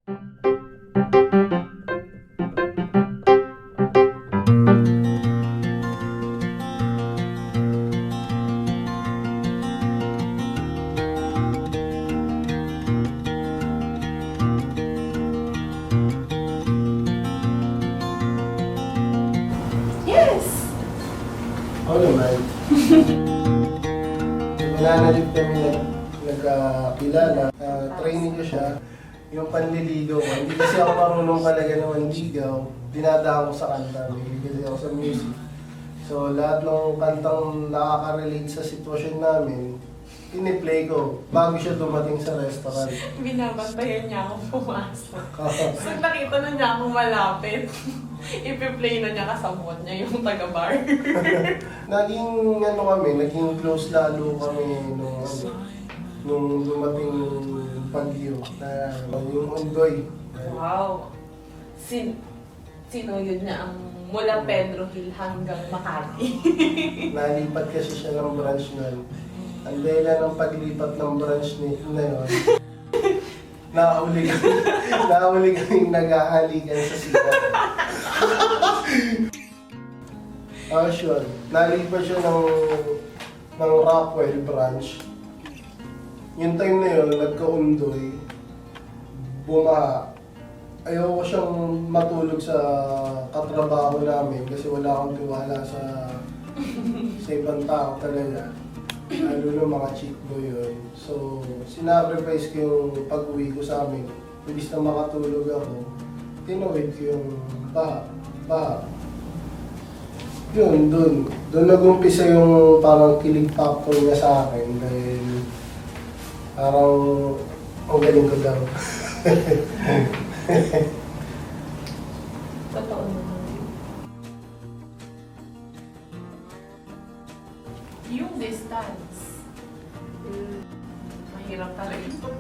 Yes! Oo naman. Mananalig kami nagkakilala. Training ko siya. Yung panliligaw ko. Hindi kasi ako marunong talaga ng manligaw. Dinadaan ko sa kanta. Hindi kasi ako sa music. So lahat ng kantang nakaka-relate sa sitwasyon namin, piniplay ko bago siya dumating sa restaurant. Binabantayan niya akong pumasok. So nakita na niya akong malapit. Ipi-play na niya kasamot niya yung taga-bar. Naging ano kami, naging close lalo kami nung dumating yung Bagyo na yung Ondoy. Wow! Sino yun na ang mula Pedro Hill hanggang Makati? Nalipat kasi siya ng branch nun. Ang dahilan ng paglipat ng branch na yun, nakahuli kaming nag-aalikan sa sikat. Sure. Nalipat siya ng Rockwell branch. Yung time na yun, nagka-Undoy, bumaha. Ayoko siyang matulog sa katrabaho namin kasi wala akong tiwala sa ibang tao talaga. Lalo na mga chick boy yun. So, sinacrifice ko yung pag-uwi ko sa amin. Imbis na makatulog ako, tinawid ko yung baha. Yun, doon nag-umpisa yung parang kilig factor niya sa akin dahil parang ang galing ko daw. Totoo naman. Yung distance, mahirap talaga yung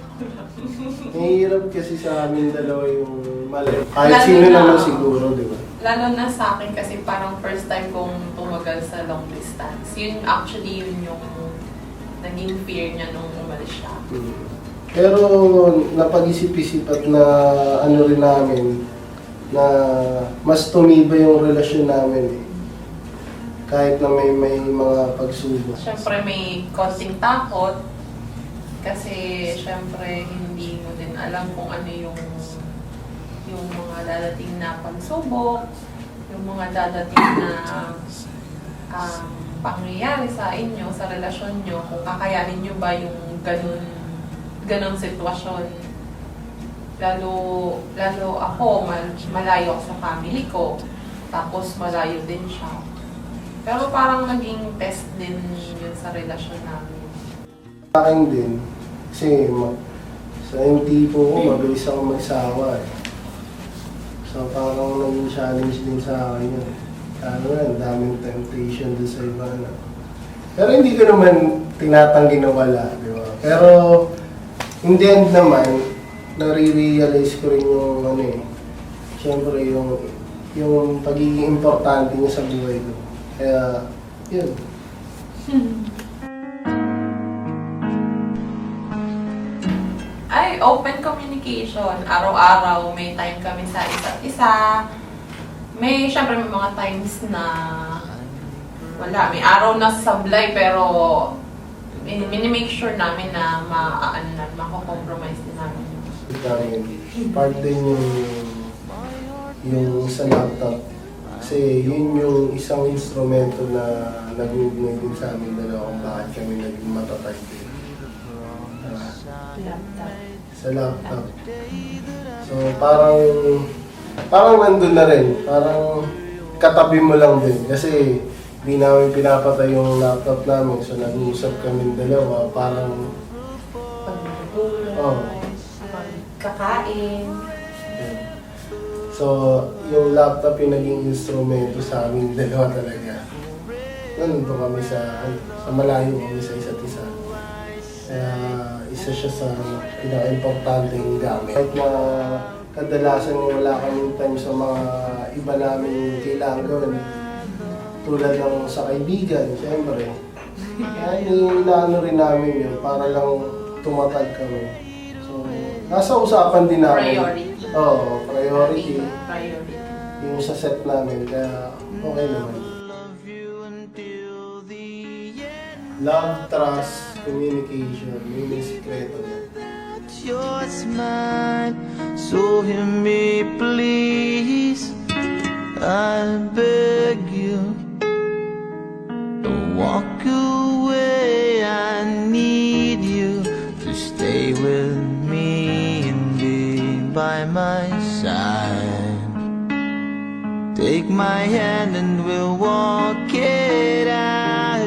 Mahirap kasi sa amin dalawa yung mali. Kahit Lalo sino na- naman siguro, di ba? Lalo na sa akin kasi parang first time kong tumagal sa long distance. Yun actually yun yung naging fear niya nung umalis siya. Pero napag-isip-isip at na ano rin namin na mas tumibay yung relasyon namin eh. Kahit na may mga pagsubok. Siyempre may konting takot kasi siyempre hindi mo din alam kung ano yung mga dadating na pagsubok, yung mga dadating na pangyayari sa inyo, sa relasyon nyo, kung kakayanin nyo ba yung ganun sitwasyon. Lalo ako, malayo ako sa family ko, tapos malayo din siya. Pero parang naging test din yun sa relasyon namin. Sa akin din, kasi sa yung tipo ko, mabilis ako magsawa eh. So parang naging challenge din sa akin yun. Ano yan, daming temptation din sa iba na. Pero hindi ko naman tinatanggi na wala, di ba? Pero in the end naman, nare-realize ko rin yung ano eh, siyempre yung pagiging importante niya sa buhay ko. Kaya, yun. Ay, open communication. Araw-araw may time kami sa isa't isa. Syempre may mga times na wala. May araw na sablay pero minimake sure namin na mako-compromise din namin. Part din yung sa laptop. Kasi yun yung isang instrumento na nag-uugnay din sa amin dalawa kung bakit kami naging matatag din. Laptop. Sa laptop. So parang nandun na rin. Parang katabi mo lang din. Kasi di namin pinapatay yung laptop namin. So nag-uusap kami dalawa. Parang Pagtutulog, Oh. pagkakain. So, yung laptop yung naging instrumento sa amin dalawa talaga. Nandun kami sa malayo kami sa isa't isa. Kaya isa siya sa pinaka-importanteng gamit. Kahit na kadalasan wala kaming time sa mga iba namin kailangan gawin. Tulad ng sa kaibigan, siyempre. Kaya inaano rin namin yun para lang tumatag kami. So, nasa usapan din namin. Priority. Oo, priority. Priority. Yung sa set namin, kaya okay naman. Love, trust, communication, yun yung sikreto niya. Yours mine, so hear me please. I beg you, don't walk away. I need you to stay with me and be by my side. Take my hand and we'll walk it out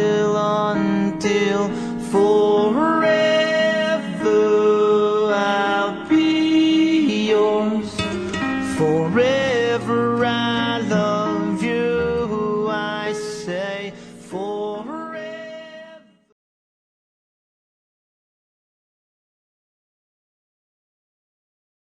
until forever. I'll be yours forever.